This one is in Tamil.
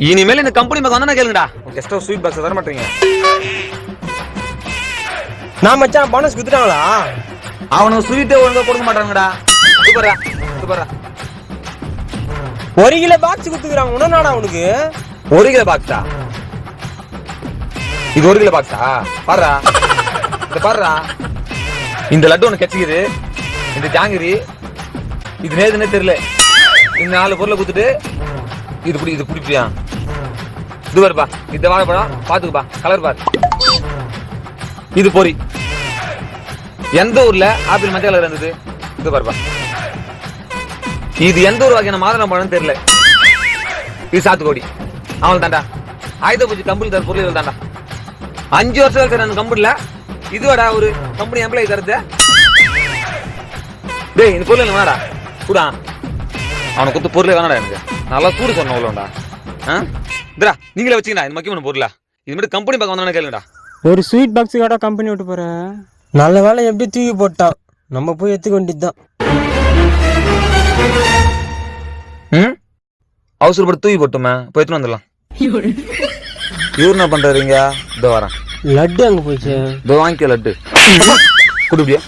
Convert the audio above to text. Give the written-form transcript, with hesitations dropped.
இனிமேல் இந்த கம்பெனி பக்கம் வந்தா கேளுங்கடா. கெஸ்ட் ஹவுஸ் ஸ்வீட் பாக்ஸ் தர மாட்டீங்க. நான் மச்சான் போனஸ் குடுத்துட்டாங்களா? அவனுக்கு ஸ்வீட்டே ஒழுங்கா கொடுக்க மாட்டாங்கடா. சூப்பரா 1 கிலோ பாக்ஸ் குடுத்துக்கிறாங்க. உடனாடா உனக்கு 1 கிலோ பாக்ஸா? இது 1 கிலோ பாக்ஸா? பாருடா, இந்த பாருடா, இந்த லட்டு ஒன்று கச்சிக்குது, இந்த ஜாங்கிரி, இது நேதுன்னே தெரியல. இந்த 4 பொருளை கொடுத்துட்டு இது பிடிப்பியா? இது பாருப்பா, இந்த வாழைப்பழம் பாத்துக்குப்பா, கலர் பாரு. இது பொரி. எந்த ஊர்ல ஆப்பிள் மஞ்சள் கலர் இருந்தது? இது பாருப்பா. இது எந்த ஒரு வகையான மாதுளை பழம் தெரியல. இது சாத்துக்கோடி. அவள் தாண்டா ஆயுத பூஜை கம்பெனி தர பொருள் தாண்டா. 5 வருஷம் சார் அந்த கம்பெனில இதுவாடா ஒரு கம்பெனி எம்ப்ளாயி தருது. டேய் இந்த பொருள் வேணாடா கூடா. அவனை கொடுத்த பொருளே வேணாடா எனக்கு. நல்லா சூடு சொன்ன அவ்வளோண்டா. இதுடா நீங்களே வச்சுக்கடா இந்த முக்கியமான பொருளா. இது மட்டும் கம்பெனி பக்கம் வந்தானே கேளுங்கடா. ஒரு ஸ்வீட் பாக்ஸ் கடை கம்பெனி விட்டு போற. நல்ல வேலை எப்படி தூக்கி போட்டான். நம்ம போய் எடுத்துக்க வேண்டியதுதான். அவசரப்பட்டு தூக்கி போட்டுமே போய் எடுத்துன்னு வந்துடலாம். இவரு என்ன பண்றாருங்க? இதோ வரேன். லட்டு அங்க போச்சு. இதோ வாங்கிக்க லட்டு குடுப்பியா?